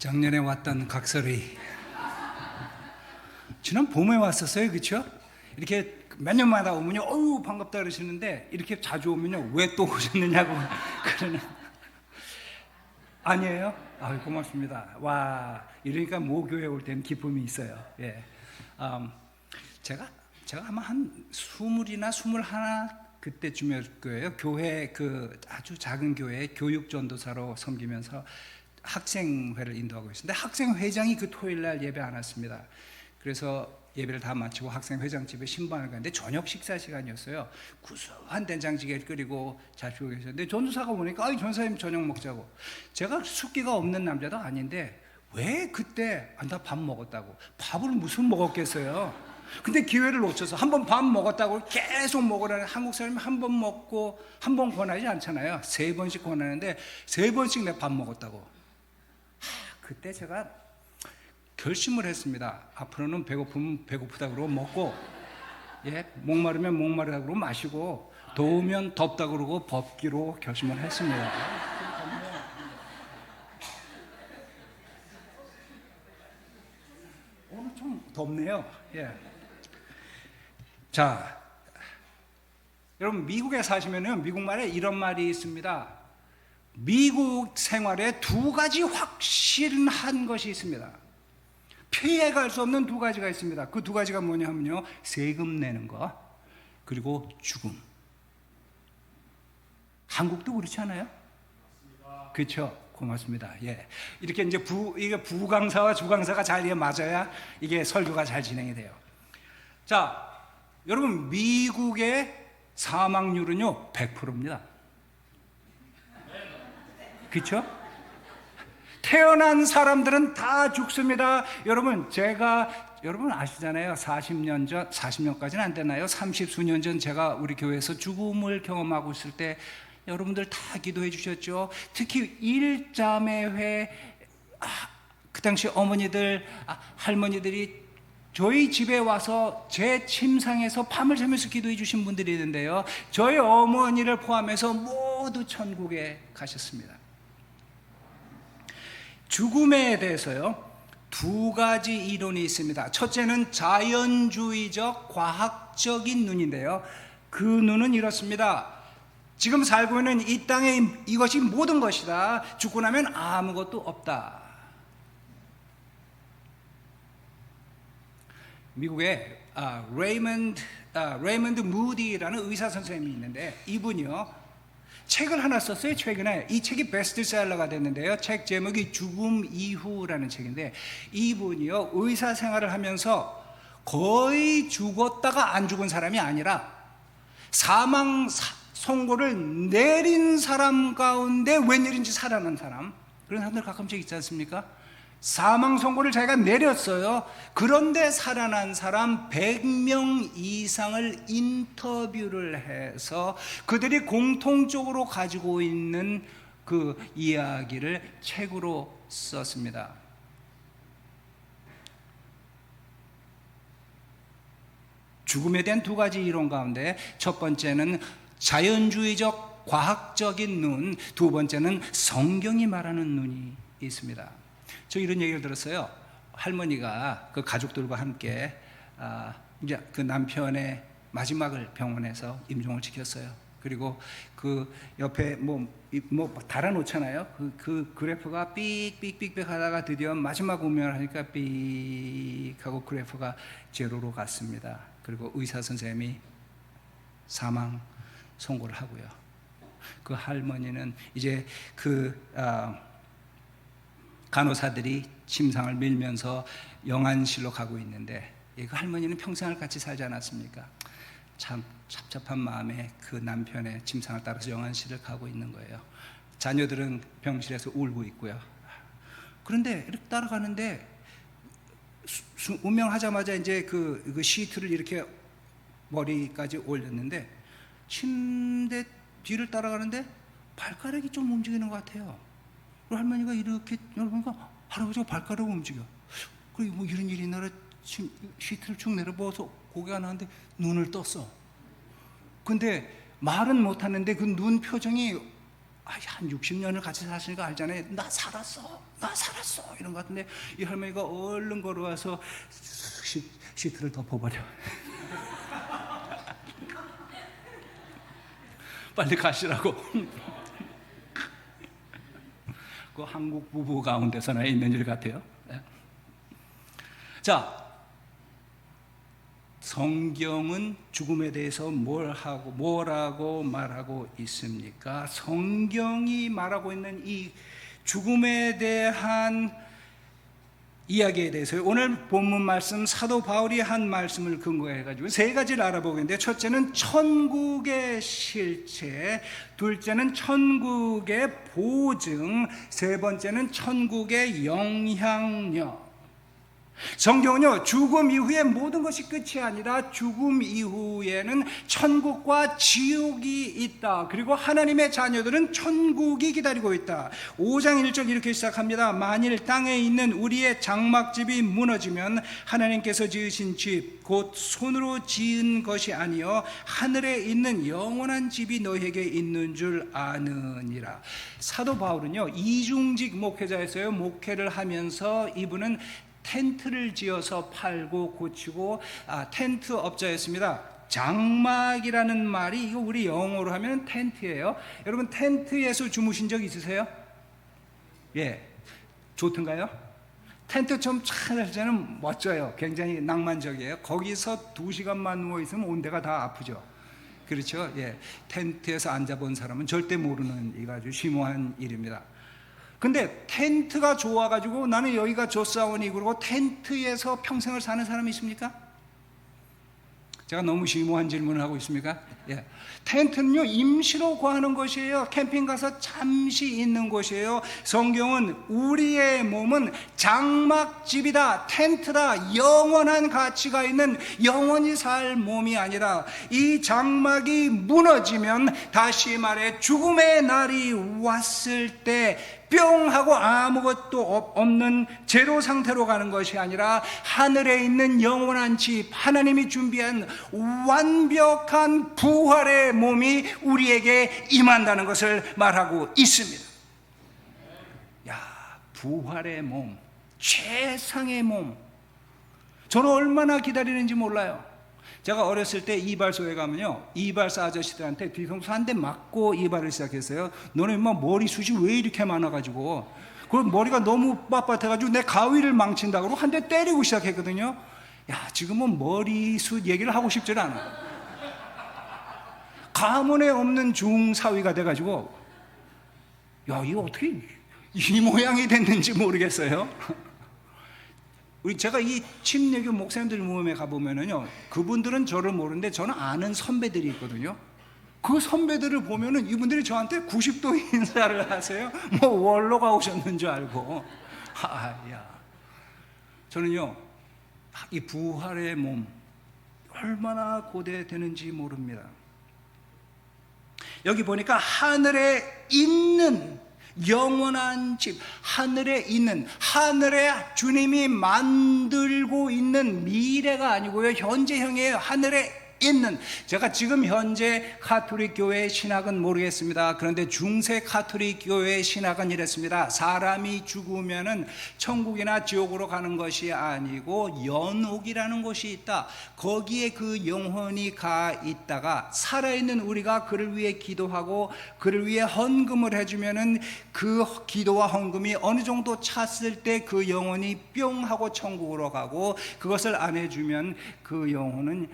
작년에 왔던 각설이 지난 봄에 왔었어요, 그렇죠? 이렇게 몇 년마다 오면요, 어유 반갑다 그러시는데 이렇게 자주 오면요, 왜 또 오셨느냐고 그러는. 아니에요? 아유, 고맙습니다. 와, 이러니까 모교에 올 때는 기쁨이 있어요. 예, 제가 아마 한 20이나 21 그때쯤일 거예요. 교회 그 아주 작은 교회에 교육 전도사로 섬기면서 학생회를 인도하고 있었는데 학생회장이 그 토요일 날 예배 안 왔습니다. 그래서 예배를 다 마치고 학생회장 집에 신방을 갔는데 저녁 식사 시간이었어요. 구수한 된장찌개를 끓이고 잡수고 계셨는데 전도사가 오니까 전사님 저녁 먹자고. 제가 숫기가 없는 남자도 아닌데 왜 그때 나 밥 먹었다고. 밥을 무슨 먹었겠어요. 근데 기회를 놓쳐서 한 번 밥 먹었다고 계속 먹으라는. 한국 사람이 한 번 먹고 한 번 권하지 않잖아요. 3번씩 권하는데 3번씩 내 밥 먹었다고. 그때 제가 결심을 했습니다. 앞으로는 배고프면 배고프다 그러고 먹고, 예, 목마르면 목마르다 그러고 마시고, 더우면 덥다 그러고 벗기로 결심을 했습니다. 오늘 좀 덥네요. 예. 자, 여러분 미국에 사시면요, 미국 말에 이런 말이 있습니다. 미국 생활에 2가지 확실한 것이 있습니다. 피해갈 수 없는 2가지가 있습니다. 그 2가지가 뭐냐 하면요, 세금 내는 거, 그리고 죽음. 한국도 그렇지 않아요? 그렇죠? 고맙습니다. 예, 이렇게 이제 이게 부강사와 주강사가 잘 맞아야 이게 설교가 잘 진행이 돼요. 자, 여러분 미국의 사망률은요 100%입니다. 그렇죠? 태어난 사람들은 다 죽습니다. 여러분 여러분 아시잖아요. 40년까지는 안 되나요? 30수년 전 제가 우리 교회에서 죽음을 경험하고 있을 때 여러분들 다 기도해 주셨죠. 특히 일자매회, 그 당시 어머니들, 할머니들이 저희 집에 와서 제 침상에서 밤을 새면서 기도해 주신 분들이 있는데요, 저희 어머니를 포함해서 모두 천국에 가셨습니다. 죽음에 대해서요 2가지 이론이 있습니다. 첫째는 자연주의적 과학적인 눈인데요, 그 눈은 이렇습니다. 지금 살고 있는 이 땅에 이것이 모든 것이다. 죽고 나면 아무것도 없다. 미국에 레이먼드 무디라는 의사 선생님이 있는데 이분이요 책을 하나 썼어요. 최근에 이 책이 베스트셀러가 됐는데요, 책 제목이 죽음 이후라는 책인데, 이분이요 의사 생활을 하면서 거의 죽었다가 안 죽은 사람이 아니라 사망 선고를 내린 사람 가운데 웬일인지 살아난 사람, 그런 사람들 가끔씩 있지 않습니까? 사망 선고를 자기가 내렸어요. 그런데 살아난 사람 100명 이상을 인터뷰를 해서 그들이 공통적으로 가지고 있는 그 이야기를 책으로 썼습니다. 죽음에 대한 2가지 이론 가운데 첫 번째는 자연주의적 과학적인 눈, 2번째는 성경이 말하는 눈이 있습니다. 저 이런 얘기를 들었어요. 할머니가 그 가족들과 함께 이제 그 남편의 마지막을 병원에서 임종을 지켰어요. 그리고 그 옆에 뭐 달아놓잖아요. 그 그래프가 삑삑삑삑 하다가 드디어 마지막 운명을 하니까 삑 하고 그래프가 제로로 갔습니다. 그리고 의사 선생님이 사망 선고를 하고요. 그 할머니는 이제 간호사들이 침상을 밀면서 영안실로 가고 있는데, 그 할머니는 평생을 같이 살지 않았습니까? 참 답답한 마음에 그 남편의 침상을 따라서 영안실을 가고 있는 거예요. 자녀들은 병실에서 울고 있고요. 그런데 이렇게 따라가는데 운명하자마자 이제 그 시트를 이렇게 머리까지 올렸는데 침대 뒤를 따라가는데 발가락이 좀 움직이는 것 같아요. 할머니가 이렇게 보니까 할아버지가 발가락을 움직여. 그리고 뭐 이런 일이 있나라 시트를 쭉 내려보아서 고개가 나는데 눈을 떴어. 근데 말은 못하는데 그 눈 표정이 한 60년을 같이 사시니까 알잖아요. 나 살았어 이런 것 같은데, 이 할머니가 얼른 걸어와서 시트를 덮어버려. 빨리 가시라고. 그 한국 부부 가운데서나 있는 일 같아요. 자, 성경은 죽음에 대해서 뭐라고 말하고 있습니까? 성경이 말하고 있는 이 죽음에 대한 이야기에 대해서 오늘 본문 말씀, 사도 바울이 한 말씀을 근거해 가지고 세 가지를 알아보겠는데, 첫째는 천국의 실체, 둘째는 천국의 보증, 세 번째는 천국의 영향력. 성경은요, 죽음 이후에 모든 것이 끝이 아니라 죽음 이후에는 천국과 지옥이 있다. 그리고 하나님의 자녀들은 천국이 기다리고 있다. 5장 1절 이렇게 시작합니다. 만일 땅에 있는 우리의 장막집이 무너지면 하나님께서 지으신 집, 곧 손으로 지은 것이 아니요 하늘에 있는 영원한 집이 너희에게 있는 줄 아느니라. 사도 바울은요, 이중직 목회자였어요. 목회를 하면서 이분은 텐트를 지어서 팔고 고치고 텐트 업자였습니다. 장막이라는 말이, 이거 우리 영어로 하면 텐트예요. 여러분, 텐트에서 주무신 적 있으세요? 예, 좋던가요? 텐트 좀 찾아주면 멋져요. 굉장히 낭만적이에요. 거기서 2시간만 누워있으면 온 데가 다 아프죠. 그렇죠? 예, 텐트에서 앉아본 사람은 절대 모르는 이 아주 심오한 일입니다. 근데 텐트가 좋아가지고 나는 여기가 좋사오니 그러고 텐트에서 평생을 사는 사람이 있습니까? 제가 너무 심오한 질문을 하고 있습니까? 예. 텐트는요, 임시로 구하는 것이에요. 캠핑 가서 잠시 있는 곳이에요. 성경은 우리의 몸은 장막집이다, 텐트다, 영원한 가치가 있는 영원히 살 몸이 아니라, 이 장막이 무너지면 다시 말해 죽음의 날이 왔을 때 뿅 하고 아무것도 없는 제로 상태로 가는 것이 아니라 하늘에 있는 영원한 집, 하나님이 준비한 완벽한 부활의 몸이 우리에게 임한다는 것을 말하고 있습니다. 야, 부활의 몸, 최상의 몸. 저는 얼마나 기다리는지 몰라요. 제가 어렸을 때 이발소에 가면요, 이발사 아저씨들한테 뒤통수 한 대 맞고 이발을 시작했어요. 너네 인마 머리숱이 왜 이렇게 많아가지고, 그 머리가 너무 빳빳해가지고 내 가위를 망친다고 한 대 때리고 시작했거든요. 야, 지금은 머리숱 얘기를 하고 싶지 않아요. 가문에 없는 중사위가 돼가지고, 야, 이거 어떻게 이 모양이 됐는지 모르겠어요. 제가 이 침례교 목사님들 모임에 가보면은요, 그분들은 저를 모르는데 저는 아는 선배들이 있거든요. 그 선배들을 보면은 이분들이 저한테 90도 인사를 하세요. 뭐 원로가 오셨는 줄 알고. 야, 저는요, 이 부활의 몸 얼마나 고대되는지 모릅니다. 여기 보니까 하늘에 있는 영원한 집, 하늘에 있는, 하늘에 주님이 만들고 있는 미래가 아니고요, 현재형이에요. 하늘에 있는. 제가 지금 현재 가톨릭 교회 신학은 모르겠습니다. 그런데 중세 가톨릭 교회 신학은 이랬습니다. 사람이 죽으면은 천국이나 지옥으로 가는 것이 아니고 연옥이라는 곳이 있다. 거기에 그 영혼이 가 있다가 살아있는 우리가 그를 위해 기도하고 그를 위해 헌금을 해주면은 그 기도와 헌금이 어느 정도 찼을 때 그 영혼이 뿅 하고 천국으로 가고, 그것을 안 해주면 그 영혼은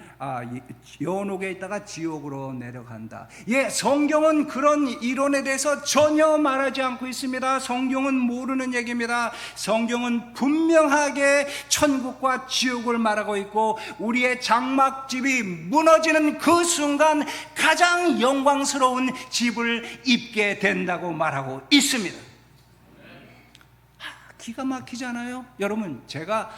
연옥에 있다가 지옥으로 내려간다. 예, 성경은 그런 이론에 대해서 전혀 말하지 않고 있습니다. 성경은 모르는 얘기입니다. 성경은 분명하게 천국과 지옥을 말하고 있고, 우리의 장막집이 무너지는 그 순간 가장 영광스러운 집을 입게 된다고 말하고 있습니다. 기가 막히잖아요. 여러분, 제가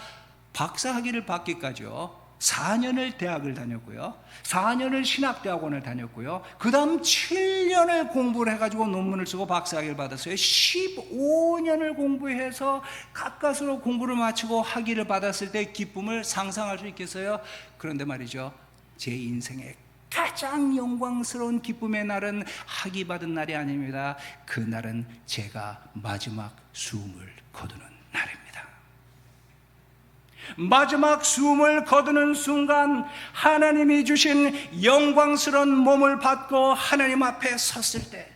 박사학위를 받기까지요 4년을 대학을 다녔고요, 4년을 신학대학원을 다녔고요, 그 다음 7년을 공부를 해가지고 논문을 쓰고 박사학위를 받았어요. 15년을 공부해서 가까스로 공부를 마치고 학위를 받았을 때 기쁨을 상상할 수 있겠어요? 그런데 말이죠, 제 인생의 가장 영광스러운 기쁨의 날은 학위 받은 날이 아닙니다. 그날은 제가 마지막 숨을 거두는 날입니다. 마지막 숨을 거두는 순간 하나님이 주신 영광스러운 몸을 받고 하나님 앞에 섰을 때,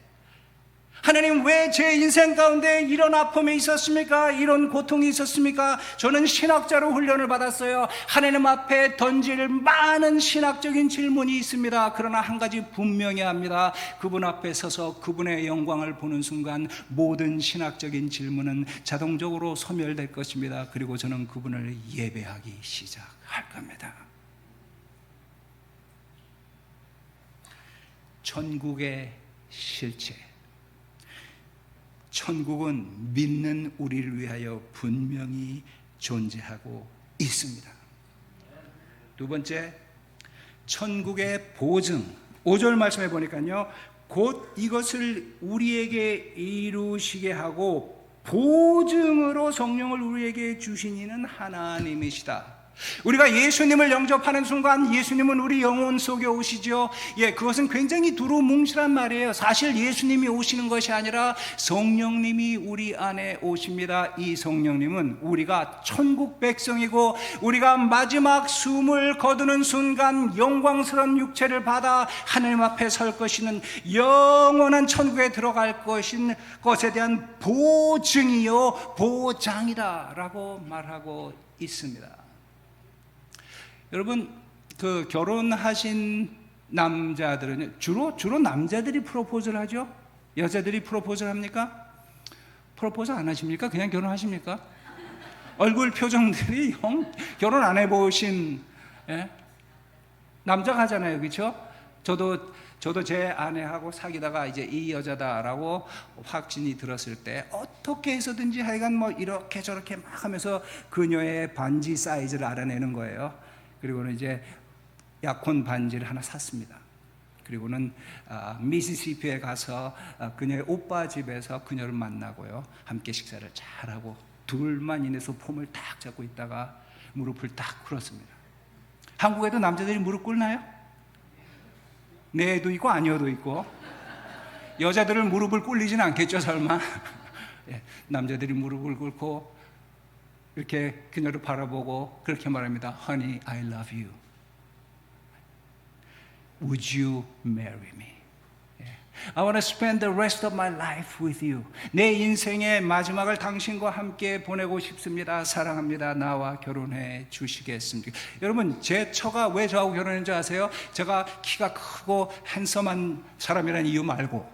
하나님, 왜 제 인생 가운데 이런 아픔이 있었습니까? 이런 고통이 있었습니까? 저는 신학자로 훈련을 받았어요. 하나님 앞에 던질 많은 신학적인 질문이 있습니다. 그러나 한 가지 분명히 합니다. 그분 앞에 서서 그분의 영광을 보는 순간 모든 신학적인 질문은 자동적으로 소멸될 것입니다. 그리고 저는 그분을 예배하기 시작할 겁니다. 천국의 실체. 천국은 믿는 우리를 위하여 분명히 존재하고 있습니다. 두 번째, 천국의 보증. 5절 말씀해 보니까요, 곧 이것을 우리에게 이루시게 하고 보증으로 성령을 우리에게 주신 이는 하나님이시다. 우리가 예수님을 영접하는 순간 예수님은 우리 영혼 속에 오시죠. 그것은 굉장히 두루뭉실한 말이에요. 사실 예수님이 오시는 것이 아니라 성령님이 우리 안에 오십니다. 이 성령님은 우리가 천국 백성이고 우리가 마지막 숨을 거두는 순간 영광스러운 육체를 받아 하나님 앞에 설 것이는 영원한 천국에 들어갈 것에 대한 보증이요 보장이다라고 말하고 있습니다. 여러분, 그 결혼하신 남자들은 주로 남자들이 프로포즈를 하죠? 여자들이 프로포즈를 합니까? 프로포즈 안 하십니까? 그냥 결혼하십니까? 얼굴 표정들이 결혼 안 해보신 남자가 하잖아요, 그렇죠? 저도 제 아내하고 사귀다가 이제 이 여자다라고 확신이 들었을 때 어떻게 해서든지 하여간 뭐 이렇게 저렇게 막 하면서 그녀의 반지 사이즈를 알아내는 거예요. 그리고는 이제 약혼 반지를 하나 샀습니다. 그리고는 미시시피에 가서 그녀의 오빠 집에서 그녀를 만나고요, 함께 식사를 잘하고 둘만 인해서 폼을 딱 잡고 있다가 무릎을 딱 꿇었습니다. 한국에도 남자들이 무릎 꿇나요? 네도 있고 아니어도 있고. 여자들은 무릎을 꿇리진 않겠죠, 설마? 남자들이 무릎을 꿇고 이렇게 그녀를 바라보고 그렇게 말합니다. Honey, I love you. Would you marry me? I want to spend the rest of my life with you. 내 인생의 마지막을 당신과 함께 보내고 싶습니다. 사랑합니다. 나와 결혼해 주시겠습니까? 여러분, 제 처가 왜 저하고 결혼했는지 아세요? 제가 키가 크고 핸섬한 사람이라는 이유 말고.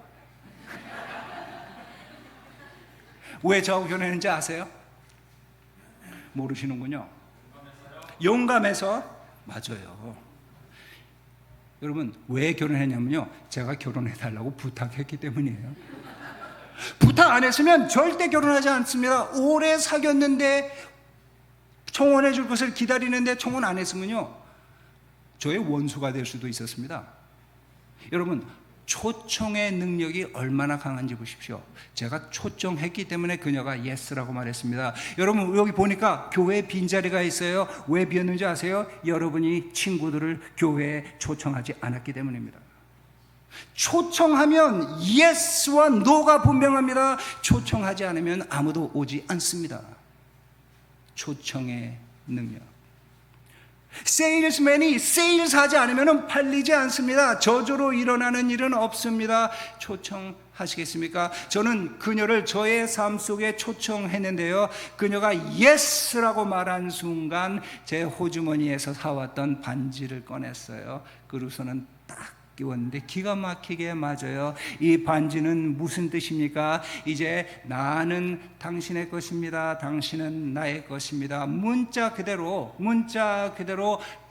왜 저하고 결혼했는지 아세요? 모르시는군요. 용감해서. 맞아요. 여러분, 왜 결혼했냐면요, 제가 결혼해달라고 부탁했기 때문이에요. 부탁 안 했으면 절대 결혼하지 않습니다. 오래 사귀었는데 청혼해 줄 것을 기다리는데 청혼 안 했으면요, 저의 원수가 될 수도 있었습니다. 여러분, 초청의 능력이 얼마나 강한지 보십시오. 제가 초청했기 때문에 그녀가 예스라고 말했습니다. 여러분, 여기 보니까 교회에 빈자리가 있어요. 왜 비었는지 아세요? 여러분이 친구들을 교회에 초청하지 않았기 때문입니다. 초청하면 예스와 노가 분명합니다. 초청하지 않으면 아무도 오지 않습니다. 초청의 능력. 세일스맨이 세일스하지 않으면 팔리지 않습니다. 저조로 일어나는 일은 없습니다. 초청하시겠습니까? 저는 그녀를 저의 삶 속에 초청했는데요, 그녀가 예스라고 말한 순간 제 호주머니에서 사왔던 반지를 꺼냈어요. 그러고서는 딱 끼웠는데 기가 막히게 맞아요. 이 반지는 무슨 뜻입니까? 이제 나는 당신의 것입니다. 당신은 나의 것입니다. 문자 그대로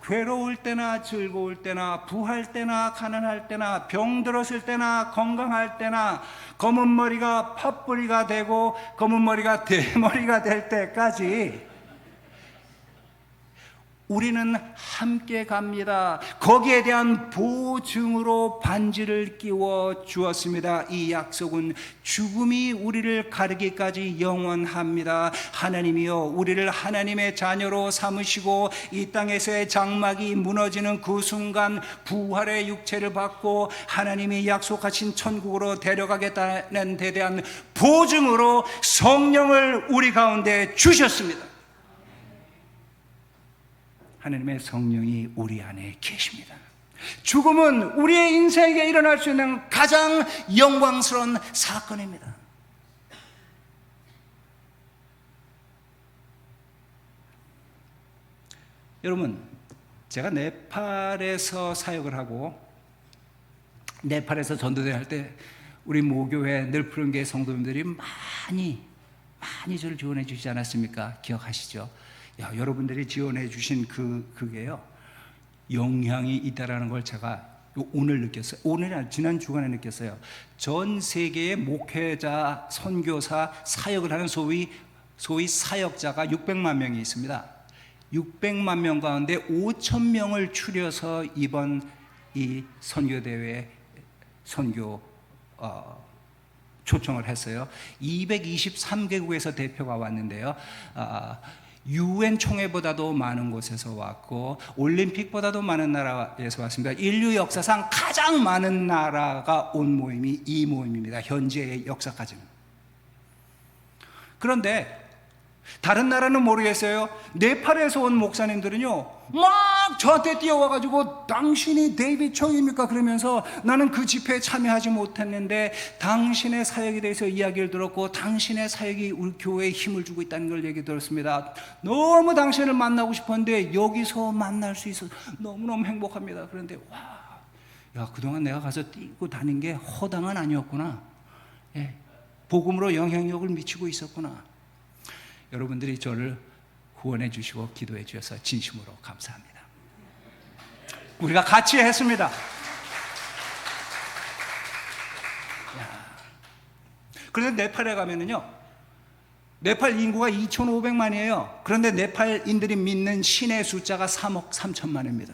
괴로울 때나 즐거울 때나 부할 때나 가난할 때나 병들었을 때나 건강할 때나 검은 머리가 팥뿌리가 되고 검은 머리가 대머리가 될 때까지 우리는 함께 갑니다. 거기에 대한 보증으로 반지를 끼워 주었습니다. 이 약속은 죽음이 우리를 가르기까지 영원합니다. 하나님이여, 우리를 하나님의 자녀로 삼으시고 이 땅에서의 장막이 무너지는 그 순간 부활의 육체를 받고 하나님이 약속하신 천국으로 데려가겠다는 데 대한 보증으로 성령을 우리 가운데 주셨습니다. 하나님의 성령이 우리 안에 계십니다. 죽음은 우리의 인생에 일어날 수 있는 가장 영광스러운 사건입니다. 여러분, 제가 네팔에서 사역을 하고 네팔에서 전도대회 할 때 우리 모교회 늘푸른교회 성도님들이 많이 저를 지원해 주시지 않았습니까? 기억하시죠? 여러분들이 지원해 주신 그게요, 영향이 있다라는 걸 제가 오늘 느꼈어요. 오늘이 아니라 지난 주간에 느꼈어요. 전 세계의 목회자, 선교사, 사역을 하는 소위 사역자가 600만 명이 있습니다. 600만 명 가운데 5천 명을 추려서 이번 이 선교대회에 초청을 했어요. 223개국에서 대표가 왔는데요. UN 총회보다도 많은 곳에서 왔고 올림픽보다도 많은 나라에서 왔습니다. 인류 역사상 가장 많은 나라가 온 모임이 이 모임입니다. 현재의 역사까지는. 그런데 다른 나라는 모르겠어요. 네팔에서 온 목사님들은요, 막 저한테 뛰어와가지고 당신이 데이빗 총입니까? 그러면서 나는 그 집회에 참여하지 못했는데 당신의 사역에 대해서 이야기를 들었고 당신의 사역이 우리 교회에 힘을 주고 있다는 걸 얘기 들었습니다. 너무 당신을 만나고 싶었는데 여기서 만날 수 있어서 너무너무 행복합니다. 그런데 그동안 내가 가서 뛰고 다닌 게 허당은 아니었구나. 복음으로 영향력을 미치고 있었구나. 여러분들이 저를 후원해 주시고 기도해 주셔서 진심으로 감사합니다. 우리가 같이 했습니다. 그런데 네팔에 가면은요, 네팔 인구가 2,500만이에요. 그런데 네팔인들이 믿는 신의 숫자가 3억 3천만입니다.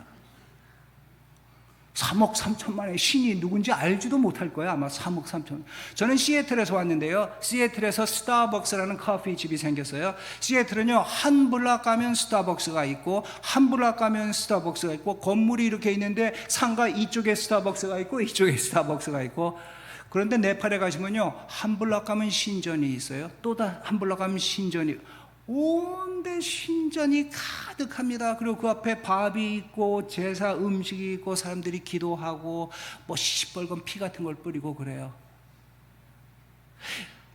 3억 3천만의 신이 누군지 알지도 못할 거예요. 아마 3억 3천. 저는 시애틀에서 왔는데요. 시애틀에서 스타벅스라는 커피집이 생겼어요. 시애틀은요, 한 블락 가면 스타벅스가 있고 한 블락 가면 스타벅스가 있고 건물이 이렇게 있는데 상가 이쪽에 스타벅스가 있고 이쪽에 스타벅스가 있고. 그런데 네팔에 가시면요, 한 블락 가면 신전이 있어요. 또 한 블락 가면 신전이, 온데 신전이 가득합니다. 그리고 그 앞에 밥이 있고 제사 음식이 있고 사람들이 기도하고 뭐 시뻘건 피 같은 걸 뿌리고 그래요.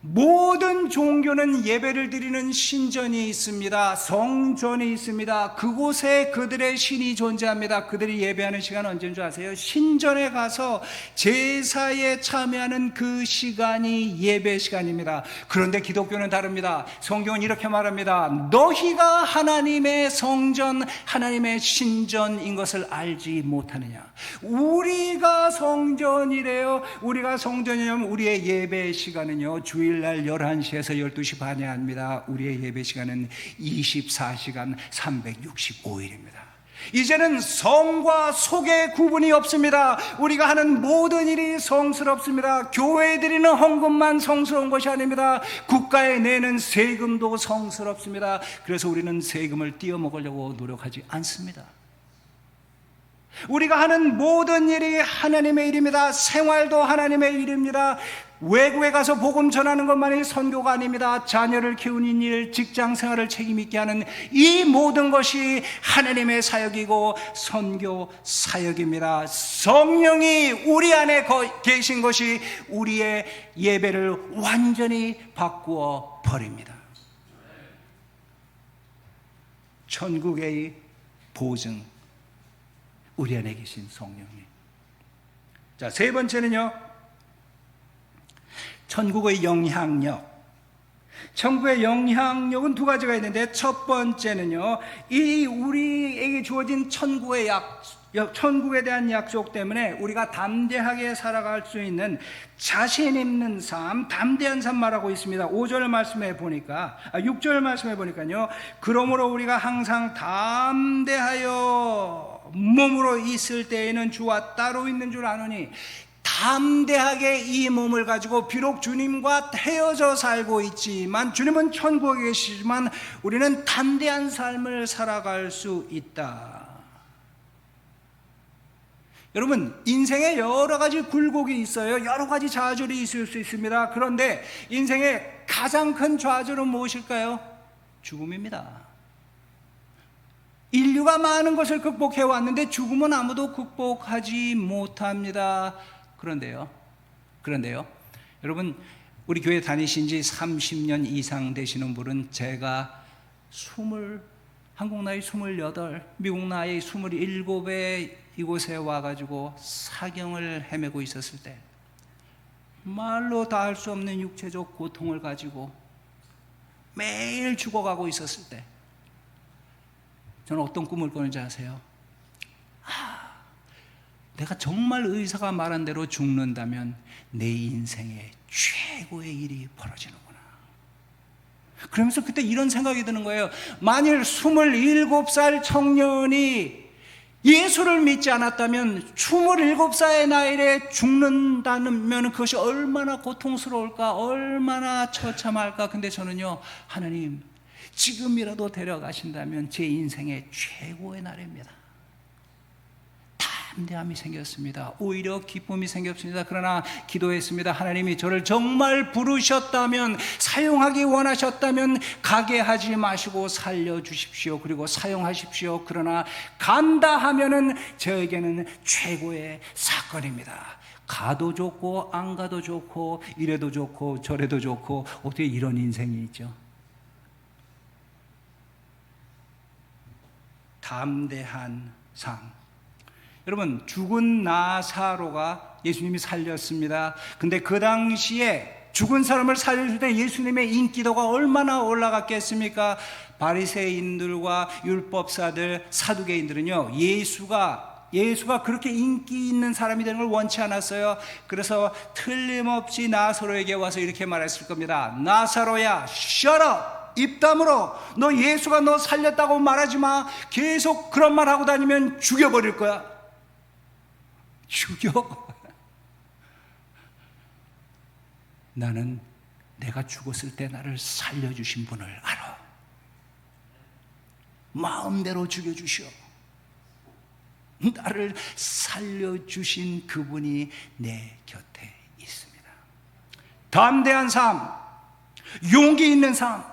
모든 종교는 예배를 드리는 신전이 있습니다. 성전이 있습니다. 그곳에 그들의 신이 존재합니다. 그들이 예배하는 시간은 언제인 줄 아세요? 신전에 가서 제사에 참여하는 그 시간이 예배 시간입니다. 그런데 기독교는 다릅니다. 성경은 이렇게 말합니다. 너희가 하나님의 성전, 하나님의 신전인 것을 알지 못하느냐. 우리가 성전이래요. 우리가 성전이냐면 우리의 예배 시간은요, 주일날 11시에서 12시 반에 합니다. 우리의 예배 시간은 24시간 365일입니다. 이제는 성과 속의 구분이 없습니다. 우리가 하는 모든 일이 성스럽습니다. 교회에 드리는 헌금만 성스러운 것이 아닙니다. 국가에 내는 세금도 성스럽습니다. 그래서 우리는 세금을 띄어먹으려고 노력하지 않습니다. 우리가 하는 모든 일이 하나님의 일입니다. 생활도 하나님의 일입니다. 외국에 가서 복음 전하는 것만이 선교가 아닙니다. 자녀를 키우는 일, 직장 생활을 책임있게 하는 이 모든 것이 하나님의 사역이고 선교 사역입니다. 성령이 우리 안에 계신 것이 우리의 예배를 완전히 바꾸어 버립니다. 천국의 보증, 우리 안에 계신 성령님. 자, 세 번째는요, 천국의 영향력. 천국의 영향력은 두 가지가 있는데, 첫 번째는요, 이 우리에게 주어진 천국의 천국에 대한 약속 때문에 우리가 담대하게 살아갈 수 있는 자신 있는 삶, 담대한 삶 말하고 있습니다. 6절 말씀에 보니까요. 그러므로 우리가 항상 담대하여 몸으로 있을 때에는 주와 따로 있는 줄 아노니, 담대하게 이 몸을 가지고 비록 주님과 헤어져 살고 있지만, 주님은 천국에 계시지만 우리는 담대한 삶을 살아갈 수 있다. 여러분, 인생에 여러 가지 굴곡이 있어요. 여러 가지 좌절이 있을 수 있습니다. 그런데 인생의 가장 큰 좌절은 무엇일까요? 죽음입니다. 인류가 많은 것을 극복해 왔는데 죽음은 아무도 극복하지 못합니다. 그런데요, 여러분, 우리 교회 다니신 지 30년 이상 되시는 분은 제가 한국 나이 28, 미국 나이 27에 이곳에 와가지고 사경을 헤매고 있었을 때, 말로 다 할 수 없는 육체적 고통을 가지고 매일 죽어가고 있었을 때, 저는 어떤 꿈을 꾸는지 아세요? 내가 정말 의사가 말한 대로 죽는다면 내 인생의 최고의 일이 벌어지는구나. 그러면서 그때 이런 생각이 드는 거예요. 만일 27살 청년이 예수를 믿지 않았다면 27살의 나이에 죽는다면 그것이 얼마나 고통스러울까, 얼마나 처참할까. 근데 저는요, 하나님, 지금이라도 데려가신다면 제 인생의 최고의 날입니다. 담대함이 생겼습니다. 오히려 기쁨이 생겼습니다. 그러나 기도했습니다. 하나님이 저를 정말 부르셨다면, 사용하기 원하셨다면 가게 하지 마시고 살려주십시오. 그리고 사용하십시오. 그러나 간다 하면은 저에게는 최고의 사건입니다. 가도 좋고 안 가도 좋고 이래도 좋고 저래도 좋고, 어떻게 이런 인생이 있죠? 담대한 삶. 여러분, 죽은 나사로가 예수님이 살렸습니다. 근데 그 당시에 죽은 사람을 살려줄 때 예수님의 인기도가 얼마나 올라갔겠습니까? 바리새인들과 율법사들, 사두개인들은요, 예수가 그렇게 인기 있는 사람이 되는 걸 원치 않았어요. 그래서 틀림없이 나사로에게 와서 이렇게 말했을 겁니다. 나사로야, shut up! 입 다물어. 너 예수가 너 살렸다고 말하지 마. 계속 그런 말 하고 다니면 죽여버릴 거야. 죽여? 나는 내가 죽었을 때 나를 살려주신 분을 알아. 마음대로 죽여주시오. 나를 살려주신 그분이 내 곁에 있습니다. 담대한 삶, 용기 있는 삶,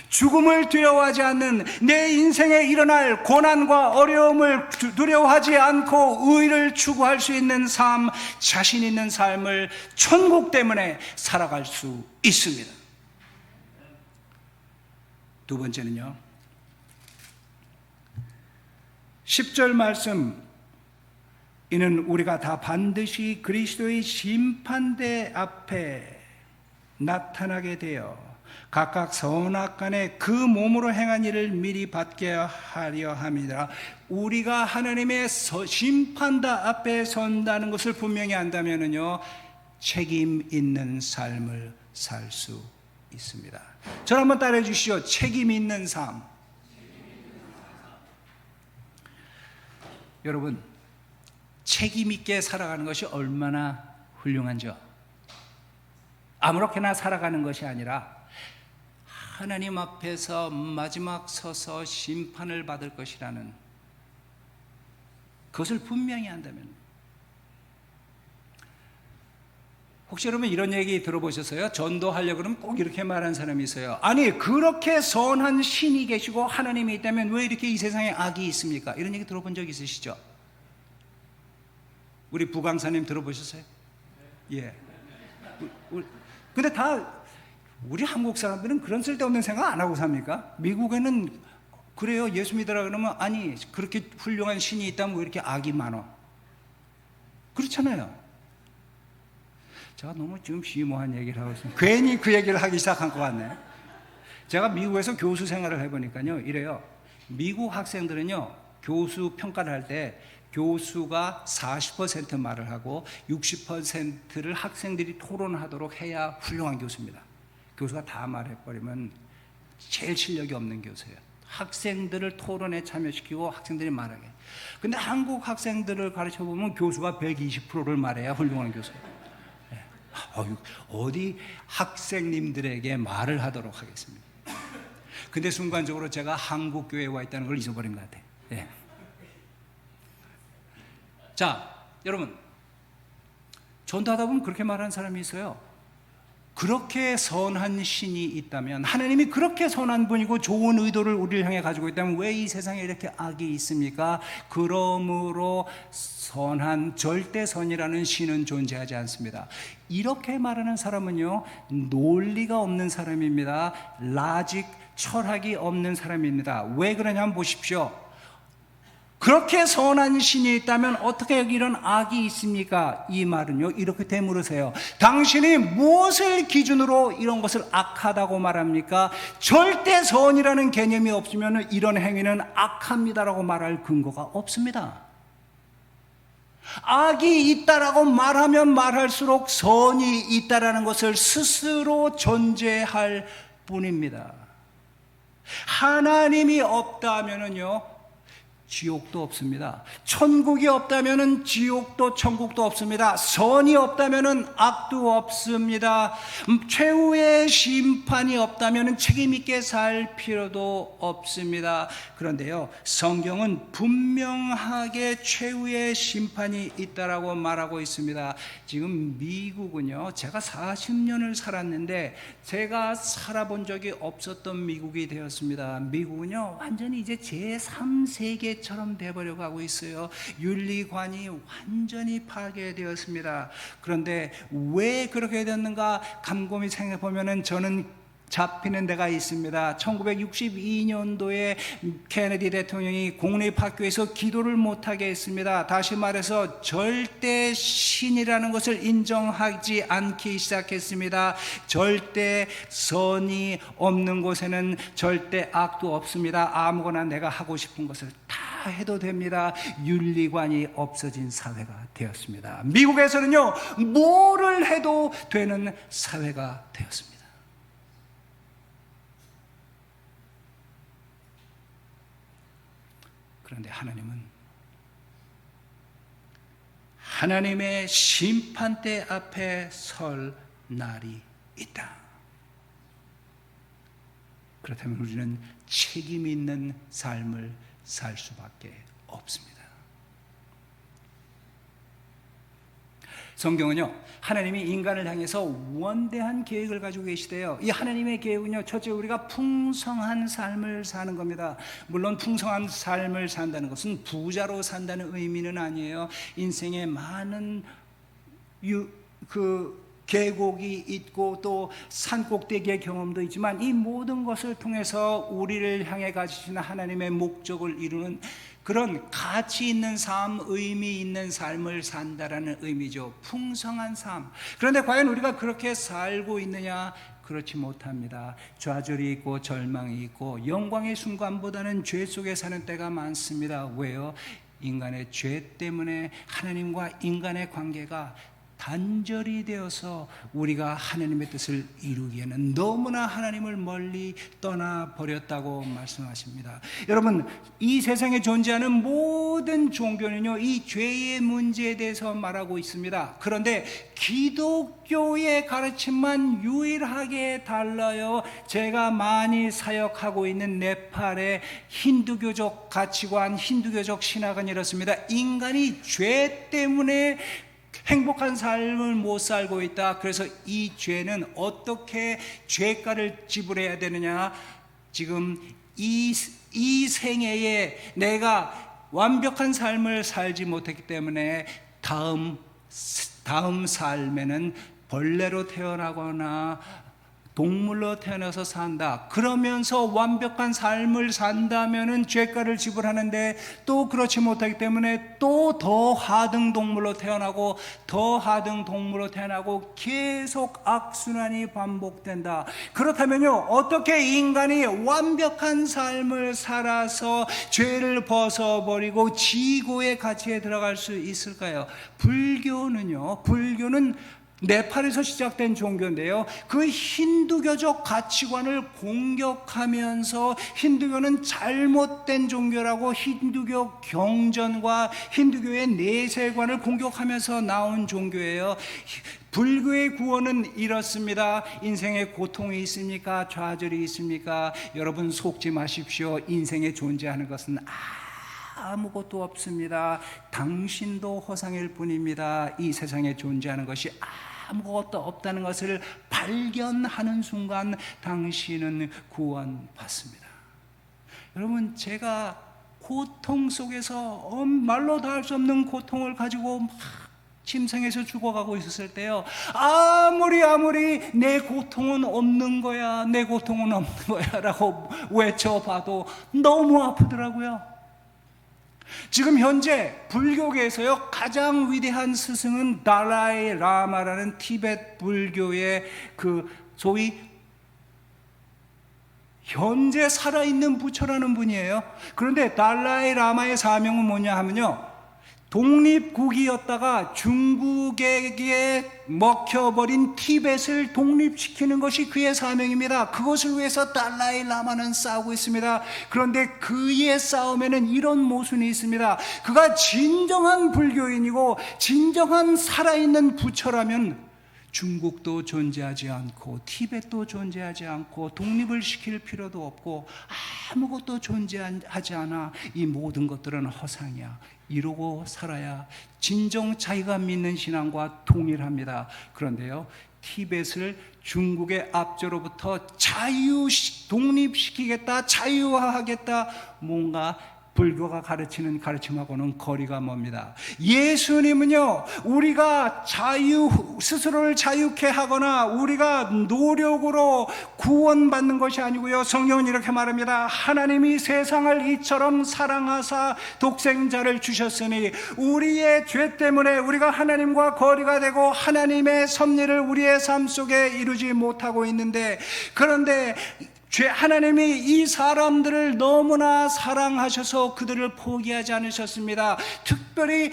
죽음을 두려워하지 않는, 내 인생에 일어날 고난과 어려움을 두려워하지 않고 의를 추구할 수 있는 삶, 자신 있는 삶을 천국 때문에 살아갈 수 있습니다. 두 번째는요, 10절 말씀, 이는 우리가 다 반드시 그리스도의 심판대 앞에 나타나게 되어 각각 선악간에 그 몸으로 행한 일을 미리 받게 하려 함이라. 우리가 하나님의 심판대 앞에 선다는 것을 분명히 안다면요, 책임 있는 삶을 살 수 있습니다. 저를 한번 따라해 주시죠. 책임 있는 삶. 여러분, 책임 있게 살아가는 것이 얼마나 훌륭한지요. 아무렇게나 살아가는 것이 아니라 하나님 앞에서 마지막 서서 심판을 받을 것이라는 그것을 분명히 한다면. 혹시 여러분 이런 얘기 들어보셨어요? 전도하려고 그러면 꼭 이렇게 말하는 사람이 있어요. 아니, 그렇게 선한 신이 계시고 하나님이 있다면 왜 이렇게 이 세상에 악이 있습니까? 이런 얘기 들어본 적 있으시죠? 우리 부강사님 들어보셨어요? 예. 근데 다 우리 한국 사람들은 그런 쓸데없는 생각 안 하고 삽니까? 미국에는 그래요. 예수 믿으라 그러면, 아니, 그렇게 훌륭한 신이 있다면 왜 이렇게 악이 많아? 그렇잖아요. 제가 너무 지금 심오한 얘기를 하고 있습니다. 괜히 그 얘기를 하기 시작한 것 같네. 제가 미국에서 교수 생활을 해보니까요, 이래요. 미국 학생들은요, 교수 평가를 할 때 교수가 40% 말을 하고 60%를 학생들이 토론하도록 해야 훌륭한 교수입니다. 교수가 다 말해버리면 제일 실력이 없는 교수예요. 학생들을 토론에 참여시키고 학생들이 말하게. 근데 한국 학생들을 가르쳐보면 교수가 120%를 말해야 훌륭한 교수예요. 어디 학생님들에게 말을 하도록 하겠습니다. 근데 순간적으로 제가 한국 교회에 와 있다는 걸 잊어버린 것 같아요. 예. 자, 여러분, 전도하다 보면 그렇게 말하는 사람이 있어요. 그렇게 선한 신이 있다면, 하나님이 그렇게 선한 분이고 좋은 의도를 우리를 향해 가지고 있다면 왜 이 세상에 이렇게 악이 있습니까? 그러므로 선한 절대선이라는 신은 존재하지 않습니다. 이렇게 말하는 사람은요, 논리가 없는 사람입니다. 라직, 철학이 없는 사람입니다. 왜 그러냐 한번 보십시오. 그렇게 선한 신이 있다면 어떻게 여기 이런 악이 있습니까? 이 말은요, 이렇게 되물으세요. 당신이 무엇을 기준으로 이런 것을 악하다고 말합니까? 절대 선이라는 개념이 없으면 이런 행위는 악합니다라고 말할 근거가 없습니다. 악이 있다라고 말하면 말할수록 선이 있다라는 것을 스스로 존재할 뿐입니다. 하나님이 없다면은요, 지옥도 없습니다. 천국이 없다면은 지옥도 천국도 없습니다. 선이 없다면은 악도 없습니다. 최후의 심판이 없다면은 책임 있게 살 필요도 없습니다. 그런데요, 성경은 분명하게 최후의 심판이 있다라고 말하고 있습니다. 지금 미국은요, 제가 40년을 살았는데 제가 살아본 적이 없었던 미국이 되었습니다. 미국은요, 완전히 이제 제3세계 처럼 돼버려 가고 있어요. 윤리관이 완전히 파괴되었습니다. 그런데 왜 그렇게 됐는가 곰곰이 생각해 보면은 저는 잡히는 데가 있습니다. 1962년도에 케네디 대통령이 공립학교에서 기도를 못하게 했습니다. 다시 말해서 절대 신이라는 것을 인정하지 않기 시작했습니다. 절대 선이 없는 곳에는 절대 악도 없습니다. 아무거나 내가 하고 싶은 것을 다 해도 됩니다. 윤리관이 없어진 사회가 되었습니다. 미국에서는요, 뭐를 해도 되는 사회가 되었습니다. 그런데 하나님은 하나님의 심판대 앞에 설 날이 있다. 그렇다면 우리는 책임 있는 삶을 살 수밖에 없습니다. 성경은요, 하나님이 인간을 향해서 원대한 계획을 가지고 계시대요. 이 하나님의 계획은요, 첫째 우리가 풍성한 삶을 사는 겁니다. 물론 풍성한 삶을 산다는 것은 부자로 산다는 의미는 아니에요. 인생에 많은 계곡이 있고 또 산꼭대기의 경험도 있지만 이 모든 것을 통해서 우리를 향해 가지시는 하나님의 목적을 이루는 그런 가치 있는 삶, 의미 있는 삶을 산다라는 의미죠. 풍성한 삶. 그런데 과연 우리가 그렇게 살고 있느냐? 그렇지 못합니다. 좌절이 있고 절망이 있고 영광의 순간보다는 죄 속에 사는 때가 많습니다. 왜요? 인간의 죄 때문에 하나님과 인간의 관계가 단절이 되어서 우리가 하나님의 뜻을 이루기에는 너무나 하나님을 멀리 떠나버렸다고 말씀하십니다. 여러분, 이 세상에 존재하는 모든 종교는요, 이 죄의 문제에 대해서 말하고 있습니다. 그런데 기독교의 가르침만 유일하게 달라요. 제가 많이 사역하고 있는 네팔의 힌두교적 가치관, 힌두교적 신학은 이렇습니다. 인간이 죄 때문에 행복한 삶을 못 살고 있다. 그래서 이 죄는 어떻게 죄가를 지불해야 되느냐? 지금 이 생애에 내가 완벽한 삶을 살지 못했기 때문에 다음 삶에는 벌레로 태어나거나 동물로 태어나서 산다. 그러면서 완벽한 삶을 산다면은 죄가를 지불하는데 또 그렇지 못하기 때문에 또 더 하등 동물로 태어나고 더 하등 동물로 태어나고 계속 악순환이 반복된다. 그렇다면요, 어떻게 인간이 완벽한 삶을 살아서 죄를 벗어버리고 지고의 가치에 들어갈 수 있을까요? 불교는 네팔에서 시작된 종교인데요, 그 힌두교적 가치관을 공격하면서 힌두교는 잘못된 종교라고 힌두교 경전과 힌두교의 내세관을 공격하면서 나온 종교예요. 불교의 구원은 이렇습니다. 인생에 고통이 있습니까? 좌절이 있습니까? 여러분 속지 마십시오. 인생에 존재하는 것은 아무것도 없습니다. 당신도 허상일 뿐입니다. 이 세상에 존재하는 것이 아무것도 없다는 것을 발견하는 순간 당신은 구원받습니다. 여러분, 제가 고통 속에서 말로 다 할 수 없는 고통을 가지고 막 침상에서 죽어가고 있었을 때요, 아무리 내 고통은 없는 거야, 내 고통은 없는 거야 라고 외쳐봐도 너무 아프더라고요. 지금 현재 불교계에서요, 가장 위대한 스승은 달라이 라마라는 티베트 불교의 그 소위 현재 살아있는 부처라는 분이에요. 그런데 달라이 라마의 사명은 뭐냐 하면요, 독립국이었다가 중국에게 먹혀버린 티벳을 독립시키는 것이 그의 사명입니다. 그것을 위해서 달라이 라마는 싸우고 있습니다. 그런데 그의 싸움에는 이런 모순이 있습니다. 그가 진정한 불교인이고 진정한 살아있는 부처라면 중국도 존재하지 않고 티벳도 존재하지 않고 독립을 시킬 필요도 없고 아무것도 존재하지 않아. 이 모든 것들은 허상이야. 이러고 살아야 진정 자기가 믿는 신앙과 동일합니다. 그런데요, 티벳을 중국의 압제로부터 독립시키겠다, 자유화하겠다, 뭔가 불교가 가르치는 가르침하고는 거리가 멉니다. 예수님은요, 우리가 스스로를 자유케 하거나 우리가 노력으로 구원받는 것이 아니고요, 성경은 이렇게 말합니다. 하나님이 세상을 이처럼 사랑하사 독생자를 주셨으니 우리의 죄 때문에 우리가 하나님과 거리가 되고 하나님의 섭리를 우리의 삶 속에 이루지 못하고 있는데, 그런데 하나님이 이 사람들을 너무나 사랑하셔서 그들을 포기하지 않으셨습니다. 특별히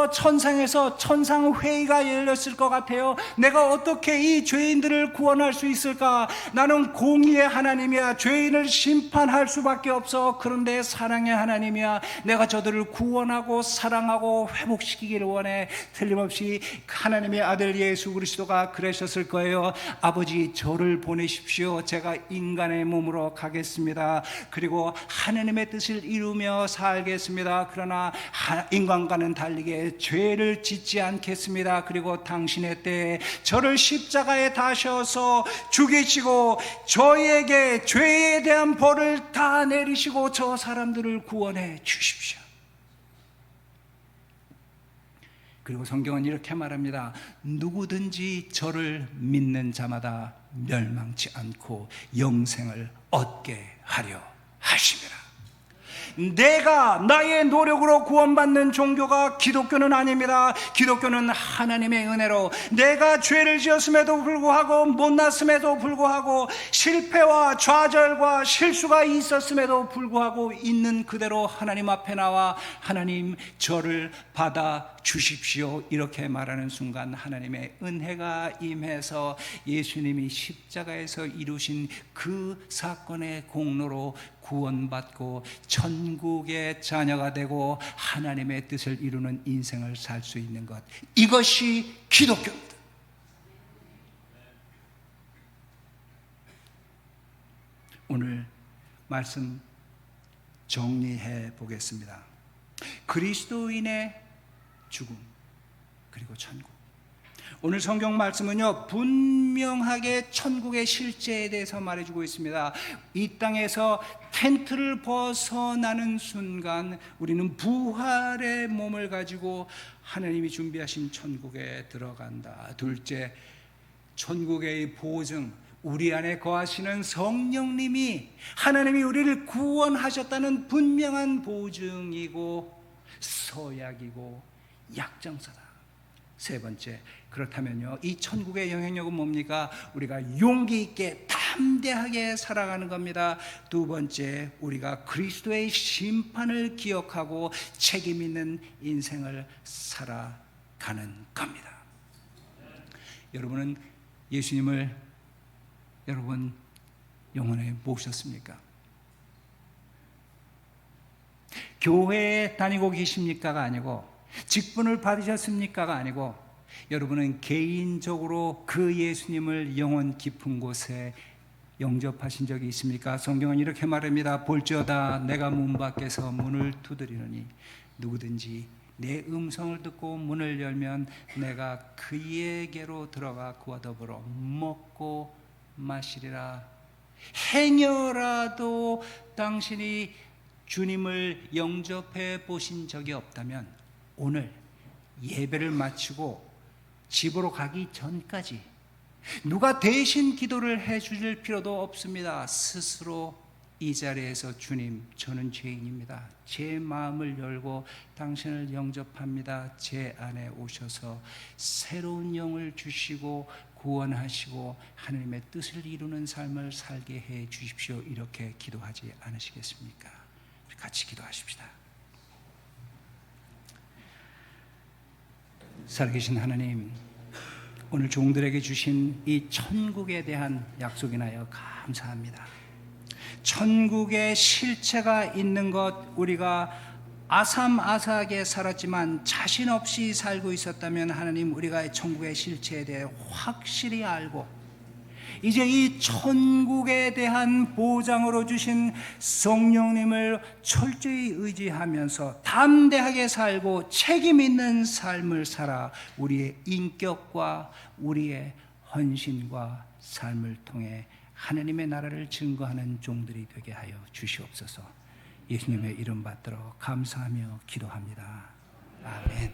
천상에서 천상회의가 열렸을 것 같아요. 내가 어떻게 이 죄인들을 구원할 수 있을까? 나는 공의의 하나님이야. 죄인을 심판할 수밖에 없어. 그런데 사랑의 하나님이야. 내가 저들을 구원하고 사랑하고 회복시키기를 원해. 틀림없이 하나님의 아들 예수 그리스도가 그러셨을 거예요. 아버지, 저를 보내십시오. 제가 인간의 몸으로 가겠습니다. 그리고 하나님의 뜻을 이루며 살겠습니다. 그러나 인간과는 달리게 죄를 짓지 않겠습니다. 그리고 당신의 때에 저를 십자가에 다셔서 죽이시고 저에게 죄에 대한 벌을 다 내리시고 저 사람들을 구원해 주십시오. 그리고 성경은 이렇게 말합니다. 누구든지 저를 믿는 자마다 멸망치 않고 영생을 얻게 하려 하심이라. 내가 나의 노력으로 구원받는 종교가 기독교는 아닙니다. 기독교는 하나님의 은혜로, 내가 죄를 지었음에도 불구하고 못났음에도 불구하고 실패와 좌절과 실수가 있었음에도 불구하고 있는 그대로 하나님 앞에 나와 하나님, 저를 받아 주십시오 이렇게 말하는 순간 하나님의 은혜가 임해서 예수님이 십자가에서 이루신 그 사건의 공로로 구원받고 천국의 자녀가 되고 하나님의 뜻을 이루는 인생을 살 수 있는 것, 이것이 기독교입니다. 오늘 말씀 정리해 보겠습니다. 그리스도인의 죽음 그리고 천국. 오늘 성경 말씀은요, 분명하게 천국의 실제에 대해서 말해주고 있습니다. 이 땅에서 텐트를 벗어나는 순간 우리는 부활의 몸을 가지고 하나님이 준비하신 천국에 들어간다. 둘째, 천국의 보증, 우리 안에 거하시는 성령님이 하나님이 우리를 구원하셨다는 분명한 보증이고 서약이고 약정서다. 세 번째, 그렇다면요, 이 천국의 영향력은 뭡니까? 우리가 용기 있게 담대하게 살아가는 겁니다. 두 번째, 우리가 그리스도의 심판을 기억하고 책임 있는 인생을 살아가는 겁니다. 여러분은 예수님을 여러분 영혼에 모셨습니까? 교회에 다니고 계십니까가 아니고, 직분을 받으셨습니까가 아니고, 여러분은 개인적으로 그 예수님을 영혼 깊은 곳에 영접하신 적이 있습니까? 성경은 이렇게 말합니다. 볼지어다 내가 문 밖에서 문을 두드리노니 누구든지 내 음성을 듣고 문을 열면 내가 그에게로 들어가 그와 더불어 먹고 마시리라. 행여라도 당신이 주님을 영접해 보신 적이 없다면 오늘 예배를 마치고 집으로 가기 전까지 누가 대신 기도를 해 주실 필요도 없습니다. 스스로 이 자리에서 주님, 저는 죄인입니다. 제 마음을 열고 당신을 영접합니다. 제 안에 오셔서 새로운 영을 주시고 구원하시고 하나님의 뜻을 이루는 삶을 살게 해 주십시오. 이렇게 기도하지 않으시겠습니까? 같이 기도하십시다. 살아계신 하나님, 오늘 종들에게 주신 이 천국에 대한 약속이나요 감사합니다. 천국의 실체가 있는 것, 우리가 아삼아사하게 살았지만 자신 없이 살고 있었다면 하나님, 우리가 천국의 실체에 대해 확실히 알고 이제 이 천국에 대한 보장으로 주신 성령님을 철저히 의지하면서 담대하게 살고 책임 있는 삶을 살아 우리의 인격과 우리의 헌신과 삶을 통해 하나님의 나라를 증거하는 종들이 되게 하여 주시옵소서. 예수님의 이름 받들어 감사하며 기도합니다. 아멘.